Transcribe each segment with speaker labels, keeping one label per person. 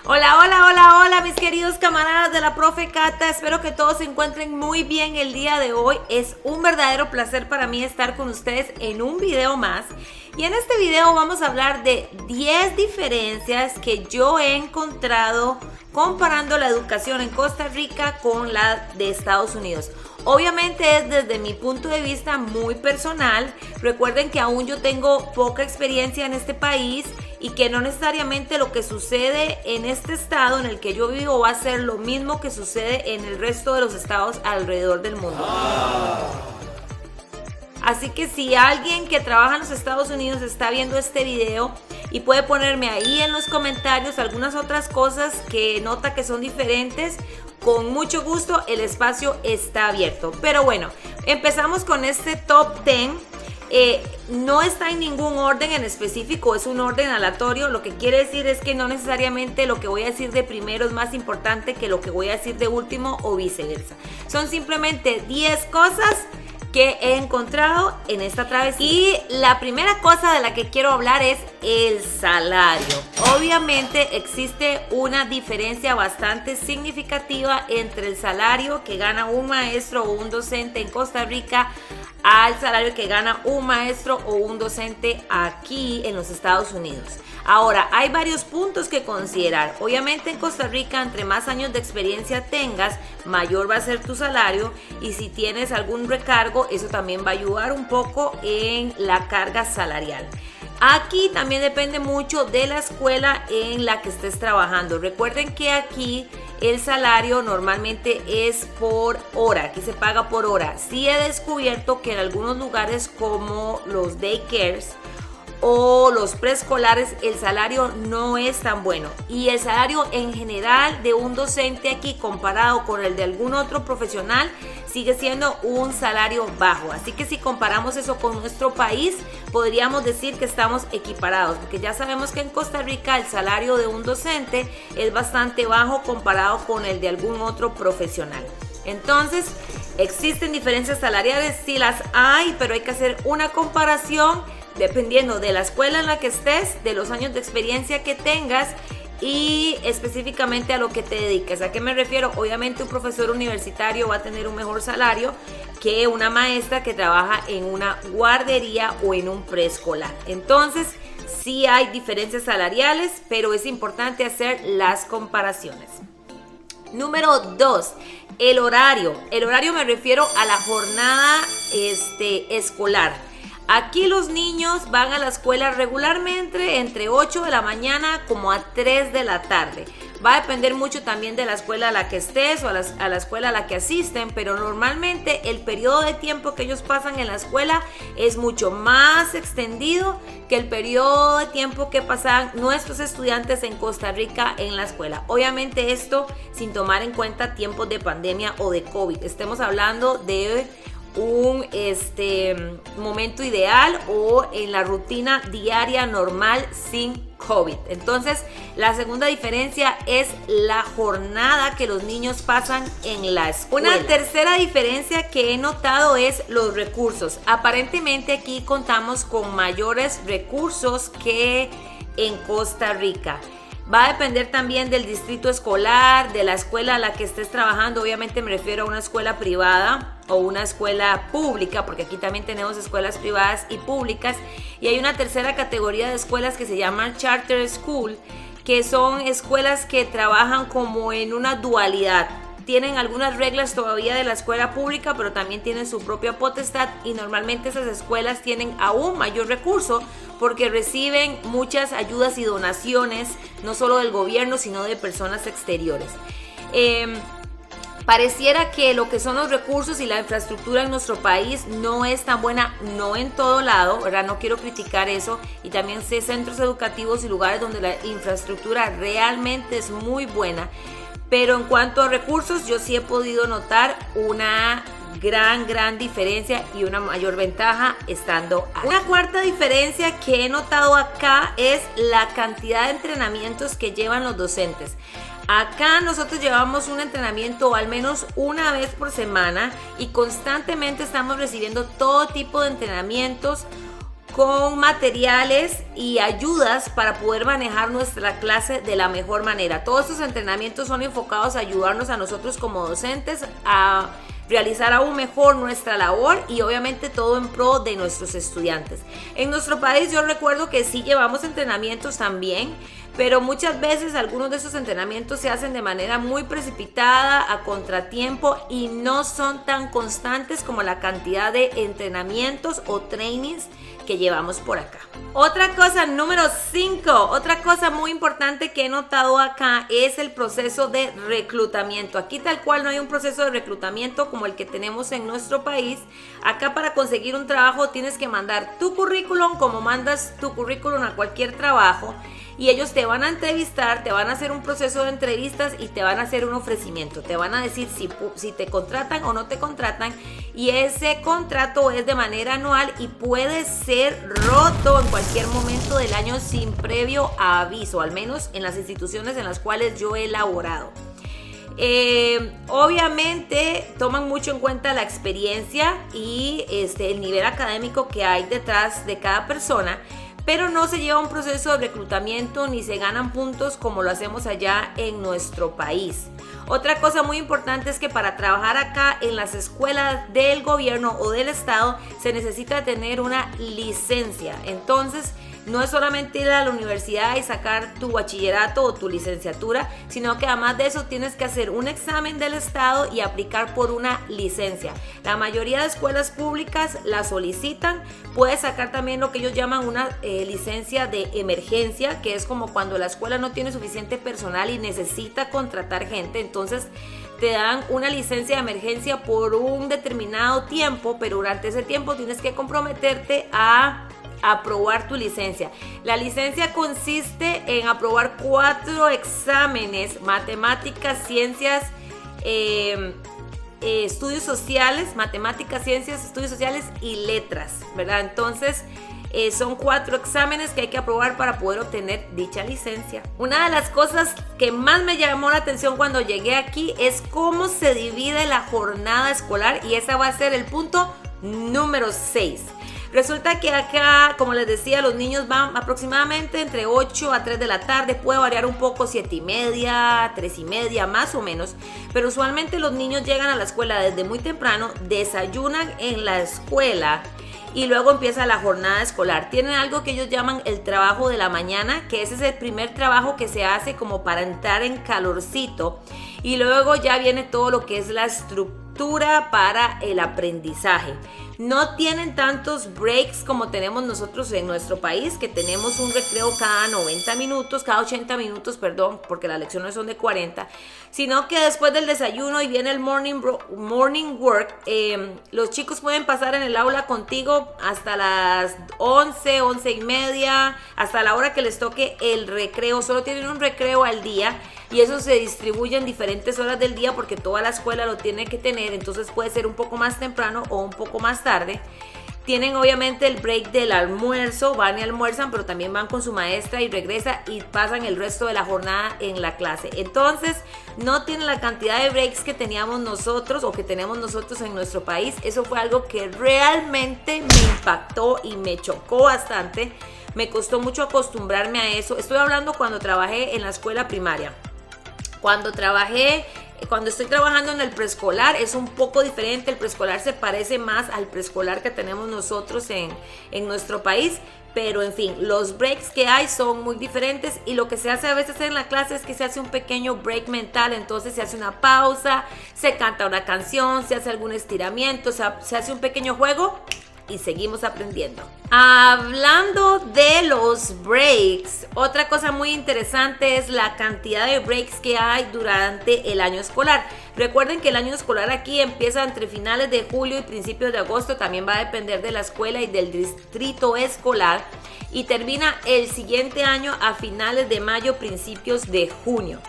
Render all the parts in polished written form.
Speaker 1: Hola, hola, hola, hola, mis queridos camaradas de la Profe Cata. Espero que todos se encuentren muy bien el día de hoy. Es un verdadero placer para mí estar con ustedes en un video más. Y en este video vamos a hablar de 10 diferencias que yo he encontrado comparando la educación en Costa Rica con la de Estados Unidos. Obviamente es desde mi punto de vista muy personal. Recuerden que aún yo tengo poca experiencia en este país y que no necesariamente lo que sucede en este estado en el que yo vivo va a ser lo mismo que sucede en el resto de los estados alrededor del mundo. Así que si alguien que trabaja en los Estados Unidos está viendo este video y puede ponerme ahí en los comentarios algunas otras cosas que nota que son diferentes, con mucho gusto el espacio está abierto. Pero bueno, empezamos con este top 10. No está en ningún orden en específico, es un orden aleatorio. Lo que quiere decir es que no necesariamente lo que voy a decir de primero es más importante que lo que voy a decir de último o viceversa. Son simplemente 10 cosas que he encontrado en esta travesía. Y la primera cosa de la que quiero hablar es el salario. Obviamente existe una diferencia bastante significativa entre el salario que gana un maestro o un docente en Costa Rica al salario que gana un maestro o un docente aquí en los Estados Unidos. Ahora, hay varios puntos que considerar. Obviamente en Costa Rica, entre más años de experiencia tengas, mayor va a ser tu salario, y si tienes algún recargo, eso también va a ayudar un poco en la carga salarial. Aquí también depende mucho de la escuela en la que estés trabajando. Recuerden que aquí el salario normalmente es por hora, aquí se paga por hora. Sí he descubierto que en algunos lugares como los daycares o los preescolares el salario no es tan bueno, y el salario en general de un docente aquí comparado con el de algún otro profesional sigue siendo un salario bajo. Así que si comparamos eso con nuestro país, podríamos decir que estamos equiparados, porque ya sabemos que en Costa Rica el salario de un docente es bastante bajo comparado con el de algún otro profesional. Entonces, ¿existen diferencias salariales? Sí las hay, pero hay que hacer una comparación dependiendo de la escuela en la que estés, de los años de experiencia que tengas y específicamente a lo que te dediques. ¿A qué me refiero? Obviamente un profesor universitario va a tener un mejor salario que una maestra que trabaja en una guardería o en un preescolar. Entonces, sí hay diferencias salariales, pero es importante hacer las comparaciones. Número 2, el horario. El horario me refiero a la jornada escolar. Aquí los niños van a la escuela regularmente entre 8 de la mañana como a 3 de la tarde. Va a depender mucho también de la escuela a la que estés o a la escuela a la que asisten, pero normalmente el periodo de tiempo que ellos pasan en la escuela es mucho más extendido que el periodo de tiempo que pasan nuestros estudiantes en Costa Rica en la escuela. Obviamente esto sin tomar en cuenta tiempos de pandemia o de COVID. Estemos hablando de un momento ideal o en la rutina diaria normal sin COVID. Entonces, la segunda diferencia es la jornada que los niños pasan en la escuela. Una tercera diferencia que he notado es los recursos. Aparentemente aquí contamos con mayores recursos que en Costa Rica. Va a depender también del distrito escolar, de la escuela a la que estés trabajando. Obviamente me refiero a una escuela privada o una escuela pública, porque aquí también tenemos escuelas privadas y públicas. Y hay una tercera categoría de escuelas que se llaman Charter School, que son escuelas que trabajan como en una dualidad. Tienen algunas reglas todavía de la escuela pública, pero también tienen su propia potestad, y normalmente esas escuelas tienen aún mayor recurso porque reciben muchas ayudas y donaciones, no solo del gobierno, sino de personas exteriores. Pareciera que lo que son los recursos y la infraestructura en nuestro país no es tan buena, no en todo lado, ¿verdad? No quiero criticar eso, y también sé centros educativos y lugares donde la infraestructura realmente es muy buena. Pero en cuanto a recursos, yo sí he podido notar una gran diferencia y una mayor ventaja estando aquí. Una cuarta diferencia que he notado acá es la cantidad de entrenamientos que llevan los docentes. Acá nosotros llevamos un entrenamiento al menos una vez por semana y constantemente estamos recibiendo todo tipo de entrenamientos con materiales y ayudas para poder manejar nuestra clase de la mejor manera. Todos estos entrenamientos son enfocados a ayudarnos a nosotros como docentes a realizar aún mejor nuestra labor y obviamente todo en pro de nuestros estudiantes. En nuestro país yo recuerdo que sí llevamos entrenamientos también, pero muchas veces algunos de esos entrenamientos se hacen de manera muy precipitada, a contratiempo, y no son tan constantes como la cantidad de entrenamientos o trainings que llevamos por acá. Otra cosa, número 5, otra cosa muy importante que he notado acá es el proceso de reclutamiento. Aquí tal cual no hay un proceso de reclutamiento como el que tenemos en nuestro país. Acá para conseguir un trabajo tienes que mandar tu currículum como mandas tu currículum a cualquier trabajo. Y ellos te van a entrevistar, te van a hacer un proceso de entrevistas y te van a hacer un ofrecimiento. Te van a decir si te contratan o no te contratan. Y ese contrato es de manera anual y puede ser roto en cualquier momento del año sin previo aviso, al menos en las instituciones en las cuales yo he laborado. Obviamente toman mucho en cuenta la experiencia y el nivel académico que hay detrás de cada persona, pero no se lleva un proceso de reclutamiento ni se ganan puntos como lo hacemos allá en nuestro país. Otra cosa muy importante es que para trabajar acá en las escuelas del gobierno o del estado se necesita tener una licencia. Entonces, no es solamente ir a la universidad y sacar tu bachillerato o tu licenciatura, sino que además de eso tienes que hacer un examen del estado y aplicar por una licencia. La mayoría de escuelas públicas la solicitan. Puedes sacar también lo que ellos llaman una licencia de emergencia, que es como cuando la escuela no tiene suficiente personal y necesita contratar gente. Entonces te dan una licencia de emergencia por un determinado tiempo, pero durante ese tiempo tienes que comprometerte a aprobar tu licencia. La licencia consiste en aprobar 4 exámenes: matemáticas, ciencias, estudios sociales, matemáticas, ciencias, estudios sociales y letras, ¿verdad? Entonces son 4 exámenes que hay que aprobar para poder obtener dicha licencia. Una de las cosas que más me llamó la atención cuando llegué aquí es cómo se divide la jornada escolar, y ese va a ser el punto número 6. Resulta que acá, como les decía, los niños van aproximadamente entre 8 a 3 de la tarde, puede variar un poco, 7 y media, 3 y media, más o menos, pero usualmente los niños llegan a la escuela desde muy temprano, desayunan en la escuela y luego empieza la jornada escolar. Tienen algo que ellos llaman el trabajo de la mañana, que ese es el primer trabajo que se hace como para entrar en calorcito, y luego ya viene todo lo que es la estructura para el aprendizaje. No tienen tantos breaks como tenemos nosotros en nuestro país, que tenemos un recreo cada 90 minutos, cada 80 minutos, perdón, porque las lecciones son de 40, sino que después del desayuno y viene el morning work, los chicos pueden pasar en el aula contigo hasta las 11, 11 y media, hasta la hora que les toque el recreo. Solo tienen un recreo al día y eso se distribuye en diferentes horas del día porque toda la escuela lo tiene que tener, entonces puede ser un poco más temprano o un poco más tarde. Tienen obviamente el break del almuerzo, van y almuerzan, pero también van con su maestra y regresan y pasan el resto de la jornada en la clase. Entonces no tienen la cantidad de breaks que teníamos nosotros o que tenemos nosotros en nuestro país. Eso fue algo que realmente me impactó y me chocó bastante. Me costó mucho acostumbrarme a eso. Estoy hablando cuando trabajé en la escuela primaria. Cuando estoy trabajando en el preescolar es un poco diferente. El preescolar se parece más al preescolar que tenemos nosotros en nuestro país, pero en fin, los breaks que hay son muy diferentes, y lo que se hace a veces en la clase es que se hace un pequeño break mental. Entonces se hace una pausa, se canta una canción, se hace algún estiramiento, se hace un pequeño juego y seguimos aprendiendo. Hablando de los breaks, otra cosa muy interesante es la cantidad de breaks que hay durante el año escolar. Recuerden que el año escolar aquí empieza entre finales de julio y principios de agosto, también va a depender de la escuela y del distrito escolar, y termina el siguiente año a finales de mayo, principios de junio.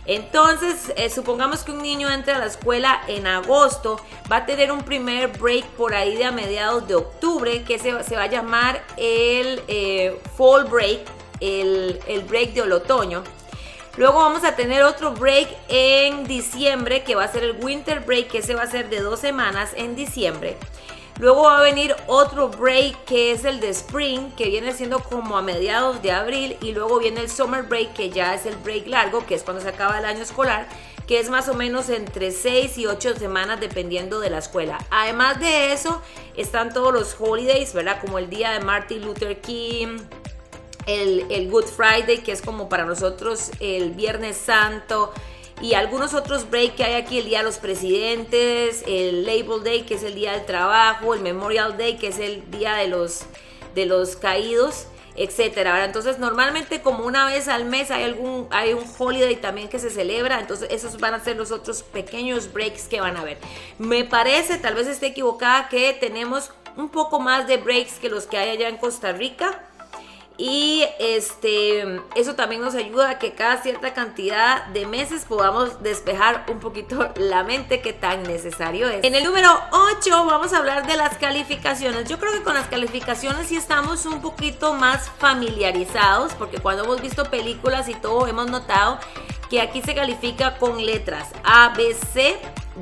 Speaker 1: Entonces, supongamos que un niño entra a la escuela en agosto, va a tener un primer break por ahí de a mediados de octubre, que se va a llamar el fall break, el break del otoño. Luego vamos a tener otro break en diciembre, que va a ser el winter break, que ese va a ser de 2 semanas en diciembre. Luego va a venir otro break que es el de Spring, que viene siendo como a mediados de abril. Y luego viene el Summer Break, que ya es el break largo, que es cuando se acaba el año escolar, que es más o menos entre 6 y 8 semanas dependiendo de la escuela. Además de eso, están todos los holidays, ¿verdad? Como el día de Martin Luther King, el Good Friday, que es como para nosotros el Viernes Santo, y algunos otros break que hay aquí, el Día de los Presidentes, el Labor Day, que es el Día del Trabajo, el Memorial Day, que es el Día de los Caídos, etcétera. Entonces normalmente como una vez al mes hay un holiday también que se celebra, entonces esos van a ser los otros pequeños breaks que van a haber. Me parece, tal vez esté equivocada, que tenemos un poco más de breaks que los que hay allá en Costa Rica. Y eso también nos ayuda a que cada cierta cantidad de meses podamos despejar un poquito la mente, que tan necesario es. En el número 8 vamos a hablar de las calificaciones. Yo creo que con las calificaciones sí estamos un poquito más familiarizados, porque cuando hemos visto películas y todo hemos notado que aquí se califica con letras A, B, C,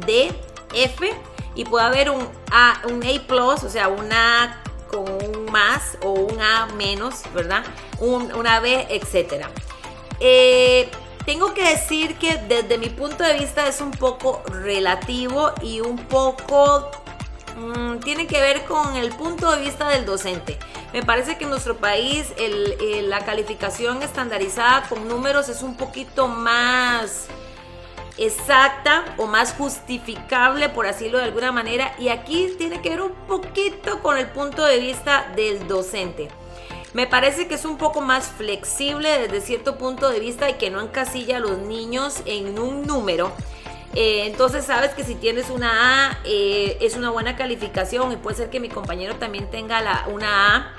Speaker 1: D, F, y puede haber un A+, o sea, una con un más o un A menos, ¿verdad? Una B, etcétera. Tengo que decir que desde mi punto de vista es un poco relativo y un poco tiene que ver con el punto de vista del docente. Me parece que en nuestro país la calificación estandarizada con números es un poquito más exacta o más justificable, por decirlo de alguna manera, y aquí tiene que ver un poquito con el punto de vista del docente. Me parece que es un poco más flexible desde cierto punto de vista y que no encasilla a los niños en un número. Entonces sabes que si tienes una A es una buena calificación, y puede ser que mi compañero también tenga una A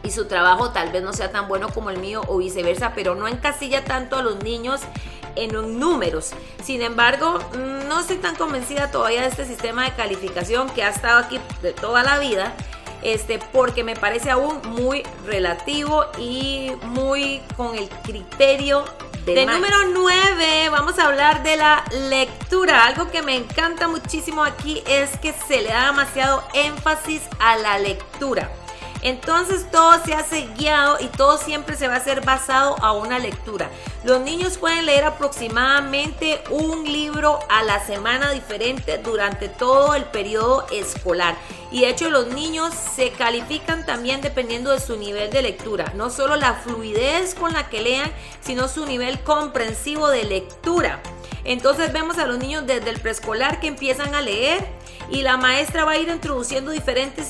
Speaker 1: y su trabajo tal vez no sea tan bueno como el mío o viceversa, pero no encasilla tanto a los niños en números. Sin embargo, no estoy tan convencida todavía de este sistema de calificación que ha estado aquí de toda la vida, porque me parece aún muy relativo y muy con el criterio de número 9 vamos a hablar de la lectura. Algo que me encanta muchísimo aquí es que se le da demasiado énfasis a la lectura. Entonces todo se hace guiado y todo siempre se va a hacer basado a una lectura. Los niños pueden leer aproximadamente un libro a la semana diferente durante todo el periodo escolar. Y de hecho los niños se califican también dependiendo de su nivel de lectura. No solo la fluidez con la que lean, sino su nivel comprensivo de lectura. Entonces vemos a los niños desde el preescolar que empiezan a leer, y la maestra va a ir introduciendo diferentes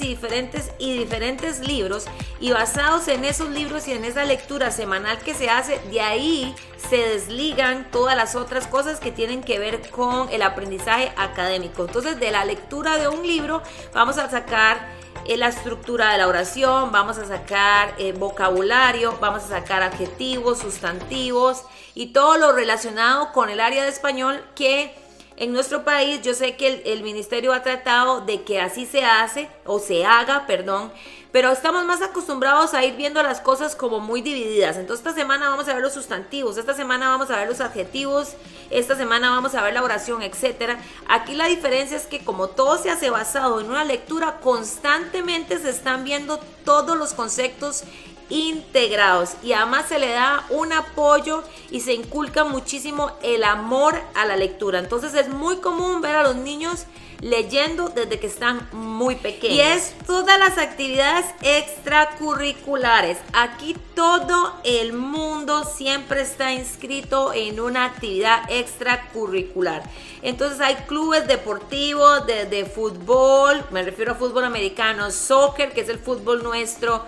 Speaker 1: libros, y basados en esos libros y en esa lectura semanal que se hace, de ahí se desligan todas las otras cosas que tienen que ver con el aprendizaje académico. Entonces de la lectura de un libro vamos a sacar la estructura de la oración, vamos a sacar vocabulario, vamos a sacar adjetivos, sustantivos y todo lo relacionado con el área de español, que en nuestro país yo sé que el ministerio ha tratado de que así se hace o se haga, pero estamos más acostumbrados a ir viendo las cosas como muy divididas. Entonces esta semana vamos a ver los sustantivos, esta semana vamos a ver los adjetivos, esta semana vamos a ver la oración, etcétera. Aquí la diferencia es que como todo se hace basado en una lectura, constantemente se están viendo todos los conceptos integrados, y además se le da un apoyo y se inculca muchísimo el amor a la lectura. Entonces es muy común ver a los niños leyendo desde que están muy pequeños. Y es todas las actividades extracurriculares. Aquí todo el mundo siempre está inscrito en una actividad extracurricular. Entonces hay clubes deportivos de fútbol, me refiero a fútbol americano, soccer, que es el fútbol nuestro,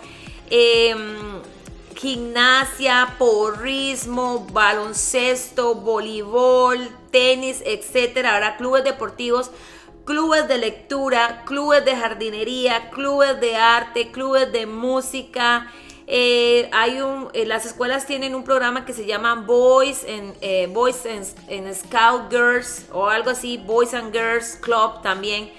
Speaker 1: gimnasia, porrismo, baloncesto, voleibol, tenis, etcétera. Ahora clubes deportivos, clubes de lectura, clubes de jardinería, clubes de arte, clubes de música. Las escuelas tienen un programa que se llama Boys and Scout Girls o algo así, Boys and Girls Club también.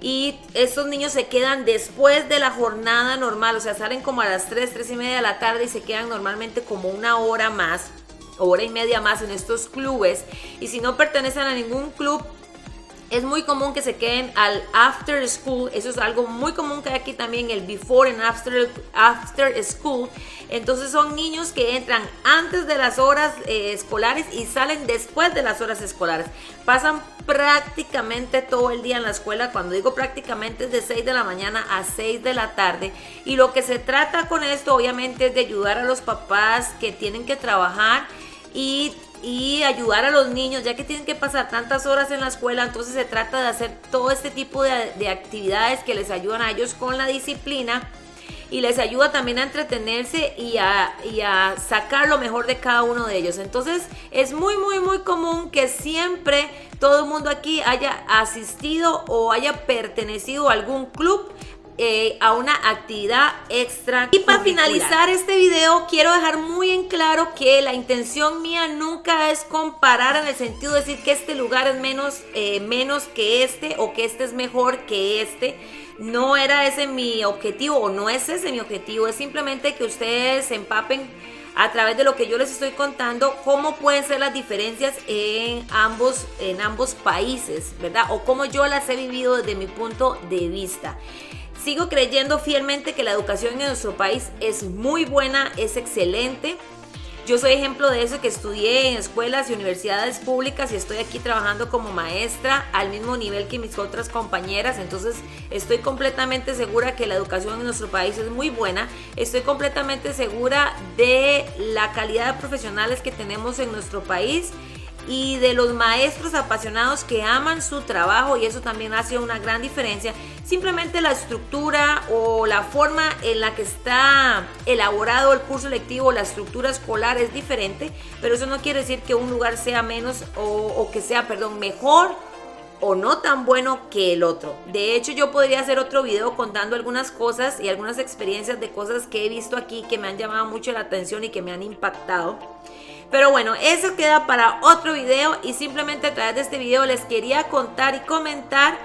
Speaker 1: Y estos niños se quedan después de la jornada normal, o sea, salen como a las 3:30 de la tarde y se quedan normalmente como una hora más, hora y media más en estos clubes. Y si no pertenecen a ningún club, Es muy común que se queden al after school. Eso es algo muy común que hay aquí también, el before and after school. Entonces son niños que entran antes de las horas escolares y salen después de las horas escolares. Pasan prácticamente todo el día en la escuela. Cuando digo prácticamente, es de 6 de la mañana a 6 de la tarde. Y lo que se trata con esto obviamente es de ayudar a los papás que tienen que trabajar y ayudar a los niños, ya que tienen que pasar tantas horas en la escuela. Entonces se trata de hacer todo este tipo de actividades que les ayudan a ellos con la disciplina y les ayuda también a entretenerse y a sacar lo mejor de cada uno de ellos. Entonces es muy común que siempre todo el mundo aquí haya asistido o haya pertenecido a algún club, a una actividad extra. Y para finalizar este video, quiero dejar muy en claro que la intención mía nunca es comparar, en el sentido de decir que este lugar es menos que este, o que este es mejor que este. No era ese mi objetivo, o no es ese mi objetivo. Es simplemente que ustedes se empapen a través de lo que yo les estoy contando, cómo pueden ser las diferencias en ambos países, ¿verdad? O cómo yo las he vivido desde mi punto de vista. Sigo creyendo fielmente que la educación en nuestro país es muy buena, es excelente. Yo soy ejemplo de eso, que estudié en escuelas y universidades públicas y estoy aquí trabajando como maestra al mismo nivel que mis otras compañeras. Entonces estoy completamente segura que la educación en nuestro país es muy buena. Estoy completamente segura de la calidad de profesionales que tenemos en nuestro país y de los maestros apasionados que aman su trabajo, y eso también hace una gran diferencia. Simplemente la estructura o la forma en la que está elaborado el curso lectivo, la estructura escolar es diferente, pero eso no quiere decir que un lugar sea menos o que sea, mejor o no tan bueno que el otro. De hecho, yo podría hacer otro video contando algunas cosas y algunas experiencias de cosas que he visto aquí que me han llamado mucho la atención y que me han impactado. Pero bueno, eso queda para otro video, y simplemente a través de este video les quería contar y comentar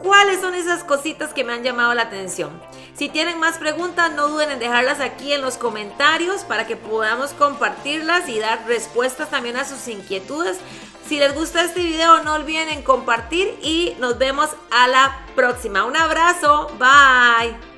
Speaker 1: cuáles son esas cositas que me han llamado la atención. Si tienen más preguntas, no duden en dejarlas aquí en los comentarios para que podamos compartirlas y dar respuestas también a sus inquietudes. Si les gusta este video, no olviden en compartir y nos vemos a la próxima. Un abrazo, bye.